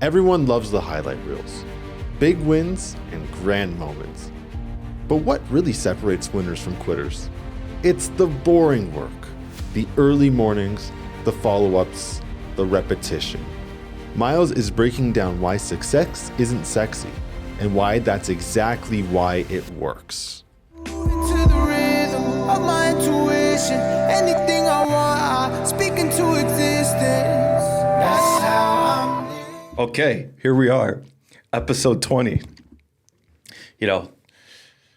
Everyone loves the highlight reels, big wins and grand moments. But what really separates winners from quitters? It's the boring work, the early mornings, the follow-ups, the repetition. Miles is breaking down why success isn't sexy and why that's exactly why it works. To the rhythm of my intuition, anything I want, I speak into existence. That's how I'm living. Okay, here we are, episode 20.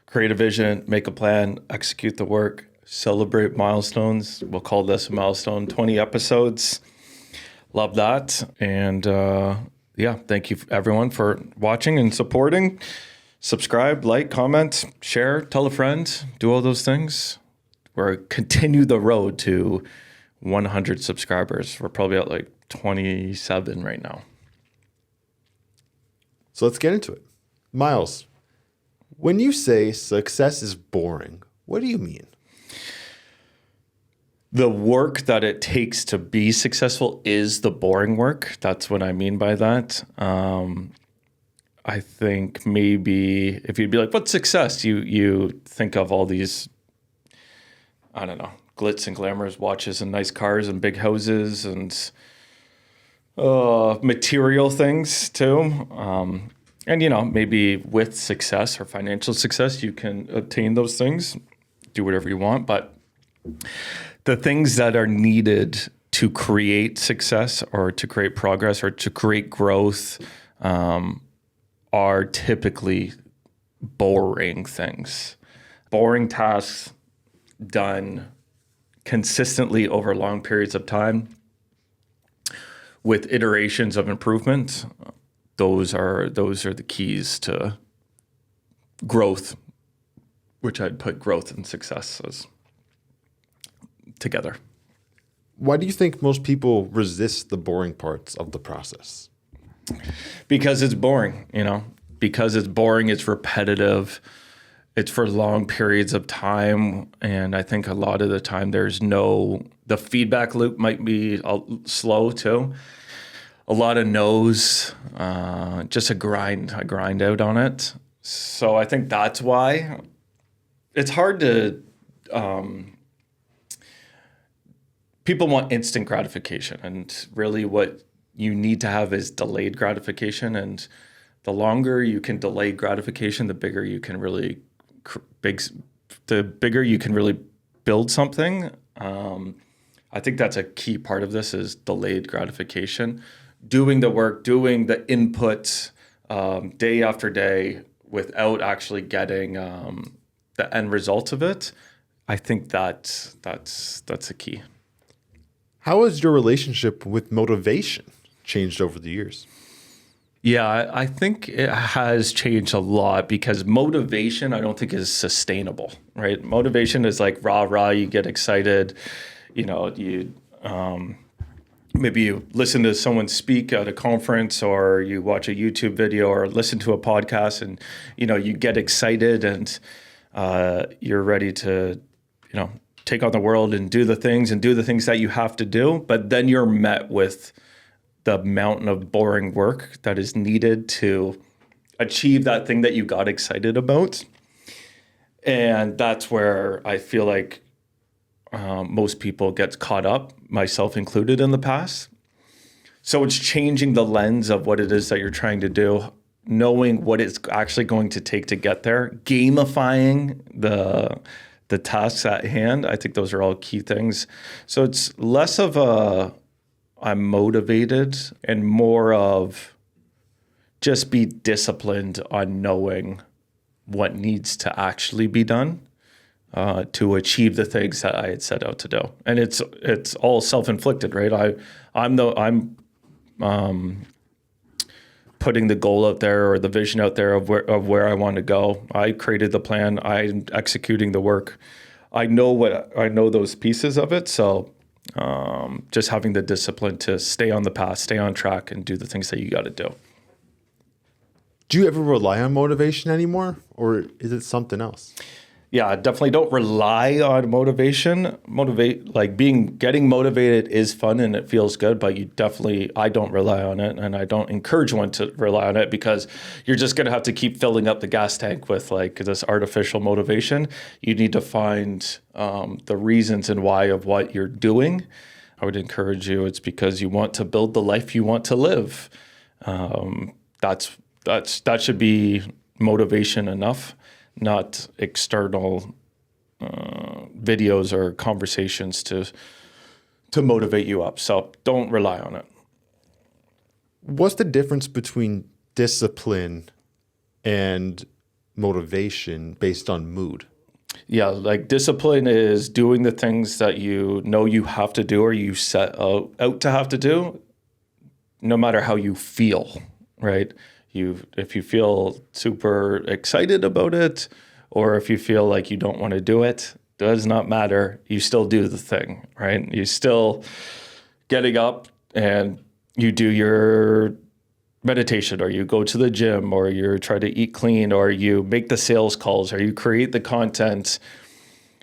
Create a vision, make a plan, execute the work, celebrate milestones. We'll call this a milestone. 20 episodes. Love that. And thank you everyone for watching and supporting. Subscribe, like, comment, share, tell a friend, do all those things. We're continue the road to 100 subscribers. We're probably at like 27 right now. So let's get into it. Miles, when you say success is boring, what do you mean? The work that it takes to be successful is the boring work. That's what I mean by that. I think maybe if you'd be like, what's success? You think of all these, I don't know, glitz and glamours, watches and nice cars and big houses and material things too. And maybe with success or financial success, you can obtain those things, do whatever you want. But the things that are needed to create success or to create progress or to create growth are typically boring things. Boring tasks done consistently over long periods of time with iterations of improvement. Those are the keys to growth, which I'd put growth and success as together. Why do you think most people resist the boring parts of the process? Because it's boring, because it's boring, it's repetitive, it's for long periods of time. And I think a lot of the time the feedback loop might be slow too. A lot of no's, just a grind out on it. So I think that's why it's hard to, people want instant gratification, and really what you need to have is delayed gratification. And the longer you can delay gratification, the bigger you can really build something. I think that's a key part of this is delayed gratification. Doing the work, doing the inputs day after day without actually getting the end result of it. I think that's a key. How has your relationship with motivation changed over the years? Yeah, I think it has changed a lot because motivation, I don't think is sustainable, right? Motivation is like rah, you get excited, maybe you listen to someone speak at a conference or you watch a YouTube video or listen to a podcast and, you get excited and you're ready to, take on the world and do the things that you have to do. But then you're met with the mountain of boring work that is needed to achieve that thing that you got excited about. And that's where I feel like most people get caught up, myself included in the past. So it's changing the lens of what it is that you're trying to do, knowing what it's actually going to take to get there, gamifying the tasks at hand. I think those are all key things. So it's less of I'm motivated and more of just be disciplined on knowing what needs to actually be done to achieve the things that I had set out to do. And it's all self-inflicted, right? I'm putting the goal out there or the vision out there of where I want to go. I created the plan. I'm executing the work. I know those pieces of it. So just having the discipline to stay on the path, stay on track, and do the things that you got to do. Do you ever rely on motivation anymore, or is it something else? Yeah, definitely don't rely on motivation. Getting motivated is fun and it feels good, but I don't rely on it, and I don't encourage one to rely on it, because you're just going to have to keep filling up the gas tank with like this artificial motivation. You need to find the reasons and why of what you're doing. I would encourage you, it's because you want to build the life you want to live. That should be motivation enough, not external videos or conversations to motivate you up. So don't rely on it. What's the difference between discipline and motivation based on mood? Yeah, like discipline is doing the things that you know you have to do or you set out to have to do, no matter how you feel, right? If you feel super excited about it, or if you feel like you don't want to do it, does not matter. You still do the thing, right? You still getting up and you do your meditation, or you go to the gym, or you try to eat clean, or you make the sales calls, or you create the content,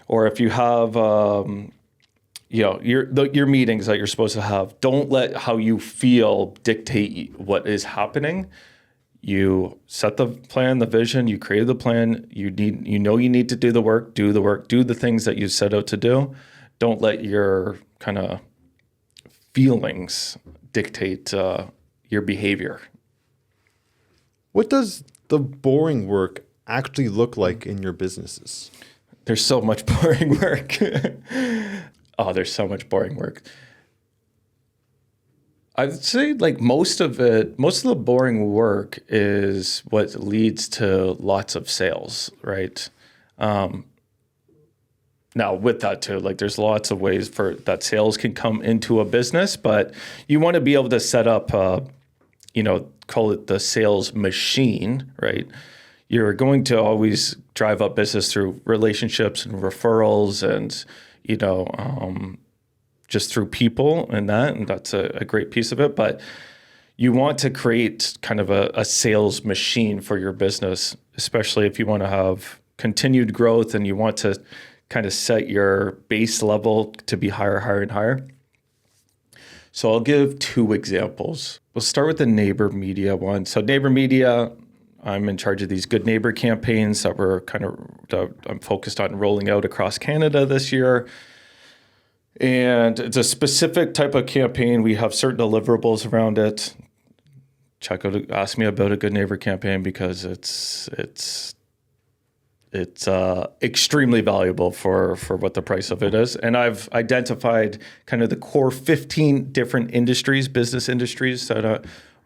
or if you have your meetings that you're supposed to have. Don't let how you feel dictate what is happening. You set the plan, the vision, you created the plan, you need to do the work, do the things that you set out to do. Don't let your kind of feelings dictate your behavior. What does the boring work actually look like in your businesses? There's so much boring work. Oh, there's so much boring work. I'd say like most of the boring work is what leads to lots of sales, right? Now with that too, like there's lots of ways for that sales can come into a business, but you want to be able to set up, call it the sales machine, right? You're going to always drive up business through relationships and referrals and, just through people and that's a great piece of it. But you want to create kind of a sales machine for your business, especially if you want to have continued growth and you want to kind of set your base level to be higher, higher, and higher. So I'll give 2 examples. We'll start with the Neighbor Media one. So Neighbor Media, I'm in charge of these Good Neighbor campaigns that I'm focused on rolling out across Canada this year. And it's a specific type of campaign. We have certain deliverables around it. Ask me about a Good Neighbor campaign, because it's extremely valuable for what the price of it is. And I've identified kind of the core 15 different industries, business industries, that I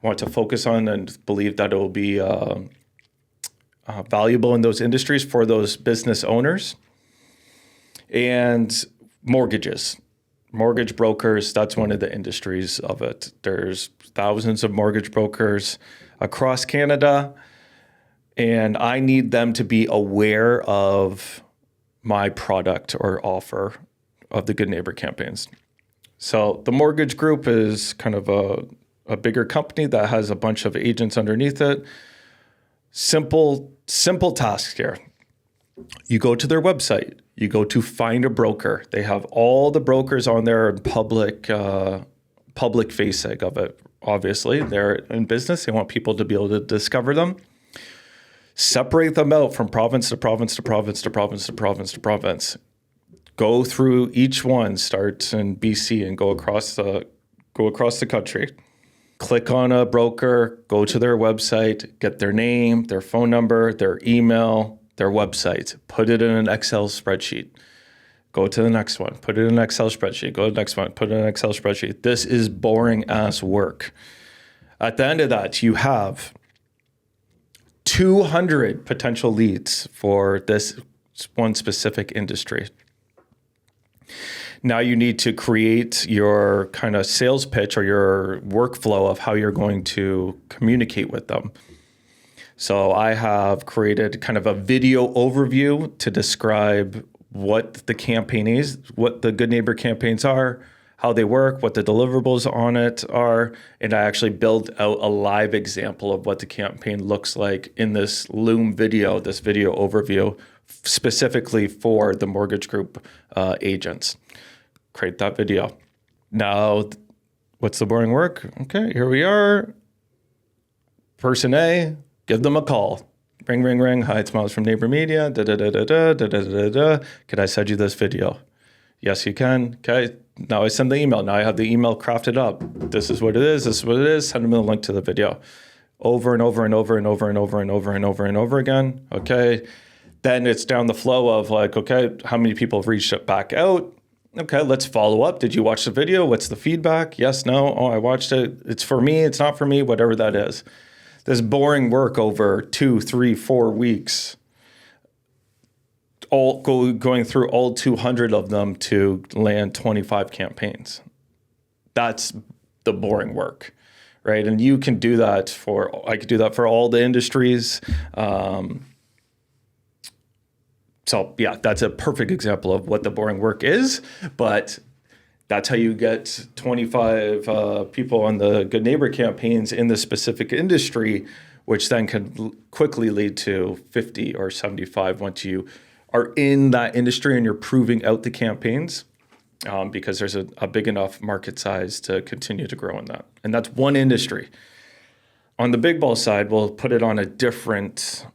want to focus on and believe that it will be valuable in those industries for those business owners. And mortgage brokers, that's one of the industries of it. There's thousands of mortgage brokers across Canada, and I need them to be aware of my product or offer of the Good Neighbor campaigns. So the mortgage group is kind of a bigger company that has a bunch of agents underneath it. Simple tasks here. You go to their website. You go to find a broker. They have all the brokers on there in public facing of it. Obviously, they're in business. They want people to be able to discover them. Separate them out from province to province to province to province to province to province. Go through each one. Start in BC and go across the country. Click on a broker. Go to their website. Get their name, their phone number, their email, their website, put it in an Excel spreadsheet. Go to the next one, put it in an Excel spreadsheet. Go to the next one, put it in an Excel spreadsheet. This is boring ass work. At the end of that, you have 200 potential leads for this one specific industry. Now you need to create your kind of sales pitch or your workflow of how you're going to communicate with them. So I have created kind of a video overview to describe what the campaign is, what the Good Neighbor campaigns are, how they work, what the deliverables on it are. And I actually build out a live example of what the campaign looks like in this Loom video, this video overview specifically for the mortgage group agents. Create that video. Now, what's the boring work? Okay, here we are. Person A, give them a call. Ring, ring, ring. Hi, it's Miles from Neighbor Media. Da, da, da, da, da, da, da, da, da. Can I send you this video? Yes, you can. Okay. Now I send the email. Now I have the email crafted up. This is what it is. This is what it is. Send them the link to the video. Over and over and over and over and over and over and over and over again. Okay. Then it's down the flow of like, okay, how many people have reached it back out? Okay, let's follow up. Did you watch the video? What's the feedback? Yes, no. Oh, I watched it. It's for me. It's not for me. Whatever that is. This boring work over 2, 3, 4 weeks, going through all 200 of them to land 25 campaigns. That's the boring work, right? And you can do that I could do that for all the industries. So yeah, that's a perfect example of what the boring work is, but that's how you get 25 people on the Good Neighbor campaigns in the specific industry, which then can quickly lead to 50 or 75 once you are in that industry and you're proving out the campaigns, because there's a big enough market size to continue to grow in that. And that's one industry. On the big ball side, we'll put it on a different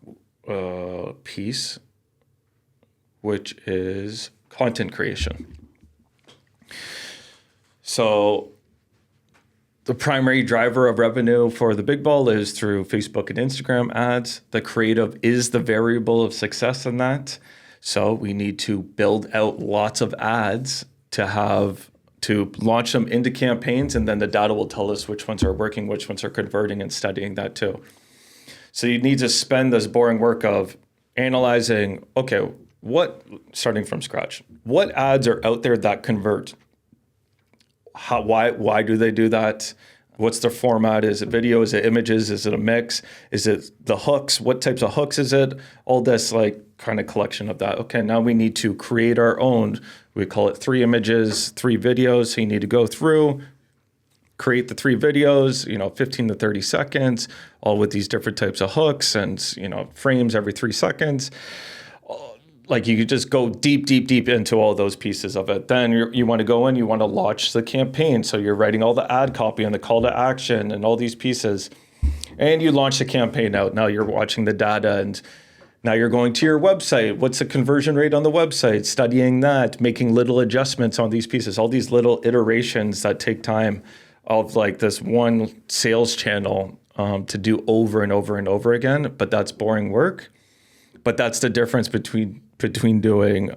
piece, which is content creation. So the primary driver of revenue for the big ball is through Facebook and Instagram ads. The creative is the variable of success in that. So we need to build out lots of ads to launch them into campaigns, and then the data will tell us which ones are working, which ones are converting, and studying that too. So you need to spend this boring work of analyzing, okay, starting from scratch, what ads are out there that convert? Why do they do that? What's the format? Is it video? Is it images? Is it a mix? Is it the hooks? What types of hooks is it? All this like kind of collection of that. Okay, now we need to create our own. We call it 3 images, 3 videos. So you need to go through, create the 3 videos, 15 to 30 seconds, all with these different types of hooks and, frames every 3 seconds. Like you could just go deep into all those pieces of it. Then you want to go in, you want to launch the campaign. So you're writing all the ad copy and the call to action and all these pieces. And you launch the campaign out. Now you're watching the data, and now you're going to your website. What's the conversion rate on the website? Studying that, making little adjustments on these pieces, all these little iterations that take time of like this one sales channel to do over and over and over again. But that's boring work. But that's the difference between doing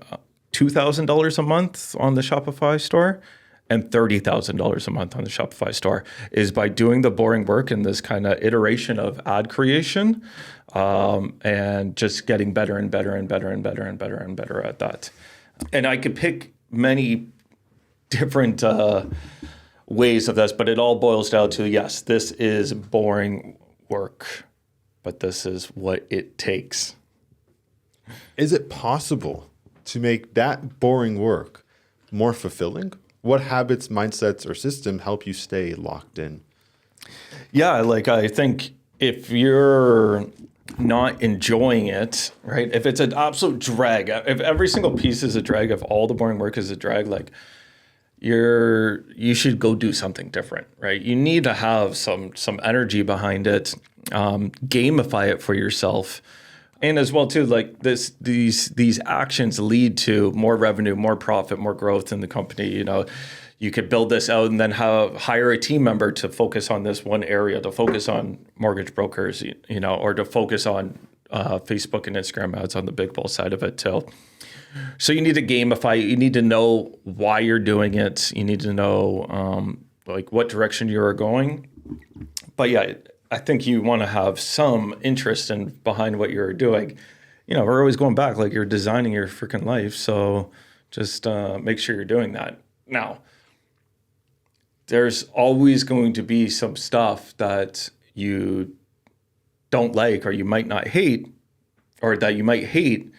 $2,000 a month on the Shopify store and $30,000 a month on the Shopify store, is by doing the boring work in this kind of iteration of ad creation, and just getting better and better and better and better and better and better at that. And I could pick many different ways of this, but it all boils down to, yes, this is boring work, but this is what it takes. Is it possible to make that boring work more fulfilling? What habits, mindsets, or system help you stay locked in? Yeah, like I think if you're not enjoying it, right? If it's an absolute drag, if every single piece is a drag, if all the boring work is a drag, like you should go do something different, right? You need to have some energy behind it, gamify it for yourself. And as well too, like these actions lead to more revenue, more profit, more growth in the company. You could build this out and then hire a team member to focus on this one area, to focus on mortgage brokers, or to focus on Facebook and Instagram ads on the big ball side of it too. So you need to gamify it. You need to know why you're doing it. You need to know like what direction you are going. But yeah, I think you want to have some interest behind what you're doing. We're always going back, like you're designing your freaking life. So just make sure you're doing that. Now, there's always going to be some stuff that you don't like, or you might not hate, or that you might hate,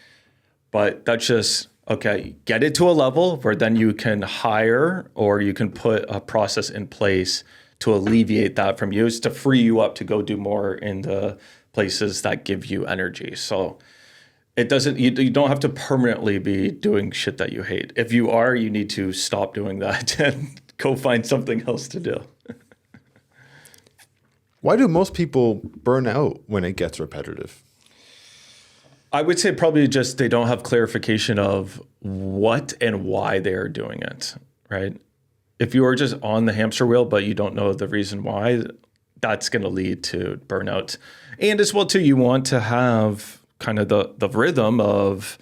but that's just, okay, get it to a level where then you can hire, or you can put a process in place to alleviate that from you, is to free you up to go do more in the places that give you energy. So it doesn't, you don't have to permanently be doing shit that you hate. If you are, you need to stop doing that and go find something else to do. Why do most people burn out when it gets repetitive? I would say probably just they don't have clarification of what and why they are doing it, right? If you are just on the hamster wheel, but you don't know the reason why, that's going to lead to burnout. And as well, too, you want to have kind of the rhythm of,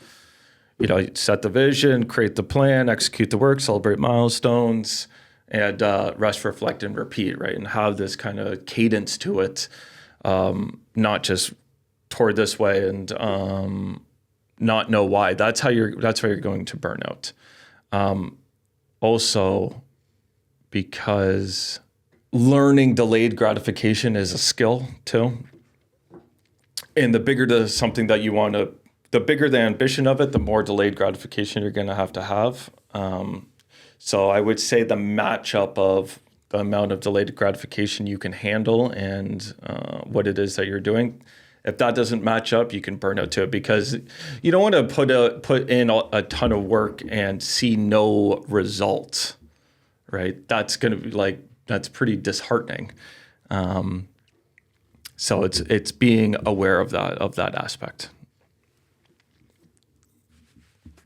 set the vision, create the plan, execute the work, celebrate milestones, and rest, reflect, and repeat, right? And have this kind of cadence to it, not just toward this way and not know why. That's how you're going to burn out. Also, because learning delayed gratification is a skill too. And the bigger something that you want to, the bigger the ambition of it, the more delayed gratification you're going to have. So I would say the matchup of the amount of delayed gratification you can handle and what it is that you're doing. If that doesn't match up, you can burn out too, because you don't want to put in a ton of work and see no results, right? That's going to be that's pretty disheartening. So it's being aware of that aspect.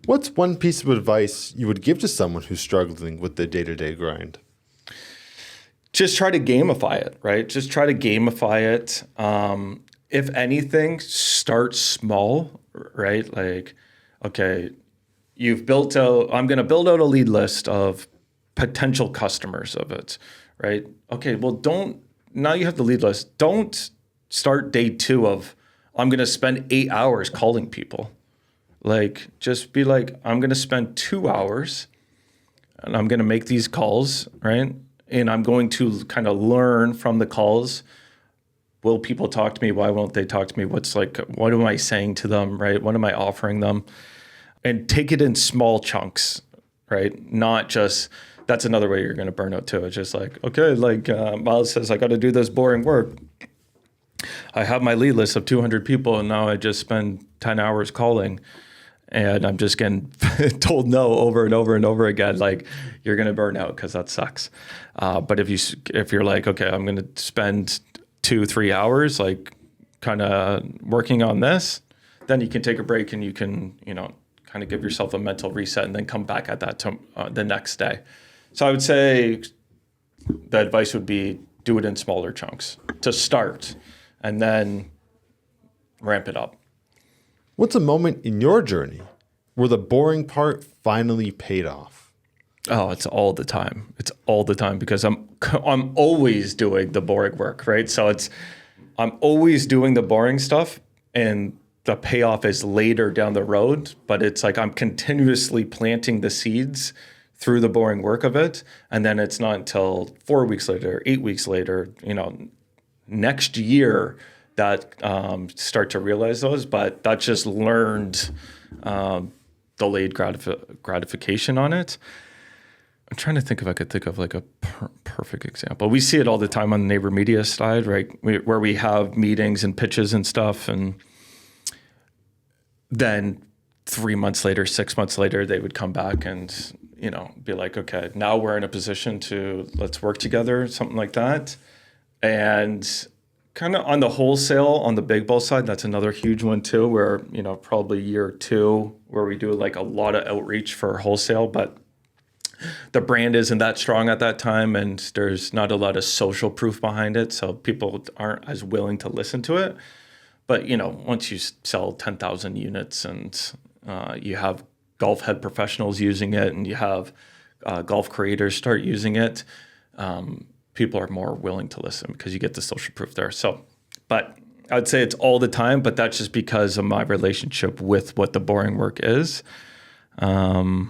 What's one piece of advice you would give to someone who's struggling with the day-to-day grind? Just try to gamify it, right? Just try to gamify it. If anything, start small, right? Like, okay, I'm going to build out a lead list of potential customers of it, right? Okay, well, now you have the lead list. Don't start day 2 of, I'm going to spend 8 hours calling people. Like, just be like, I'm going to spend 2 hours and I'm going to make these calls, right? And I'm going to kind of learn from the calls. Will people talk to me? Why won't they talk to me? What am I saying to them, right? What am I offering them? And take it in small chunks, right? Not just, that's another way you're going to burn out too. It's just like, okay, Miles says, I got to do this boring work. I have my lead list of 200 people and now I just spend 10 hours calling and I'm just getting told no over and over and over again. Like, you're going to burn out because that sucks. But if you're like, okay, I'm going to spend 2-3 hours, kind of working on this, then you can take a break and you can, kind of give yourself a mental reset and then come back at that the next day. So I would say the advice would be do it in smaller chunks to start and then ramp it up. What's a moment in your journey where the boring part finally paid off? Oh, it's all the time. It's all the time because I'm always doing the boring work, right? So I'm always doing the boring stuff and the payoff is later down the road, but it's like I'm continuously planting the seeds through the boring work of it. And then it's not until 4 weeks later, 8 weeks later, next year that start to realize those, but that's just learned delayed gratification on it. I'm trying to think if I could think of a perfect example. We see it all the time on the neighbor media side, right? Where we have meetings and pitches and stuff. And then 3 months later, 6 months later, they would come back and, be like, okay, now we're in a position to let's work together, something like that. And kind of on the wholesale, on the big ball side, that's another huge one too, where, probably year 2, where we do a lot of outreach for wholesale, but the brand isn't that strong at that time and there's not a lot of social proof behind it. So people aren't as willing to listen to it. But, once you sell 10,000 units and you have golf head professionals using it and you have golf creators start using it, people are more willing to listen because you get the social proof there. So, but I'd say it's all the time, but that's just because of my relationship with what the boring work is. Yeah.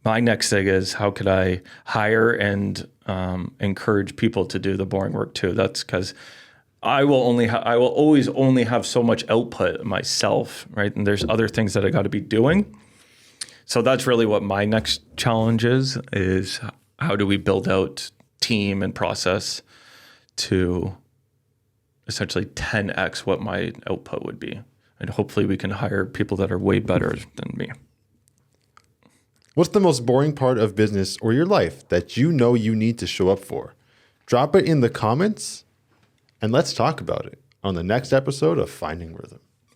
My next thing is how could I hire and encourage people to do the boring work too? That's because I will always only have so much output myself, right? And there's other things that I got to be doing. So that's really what my next challenge is how do we build out team and process to essentially 10x what my output would be. And hopefully we can hire people that are way better than me. What's the most boring part of business or your life that you know you need to show up for? Drop it in the comments and let's talk about it on the next episode of Finding Rhythm.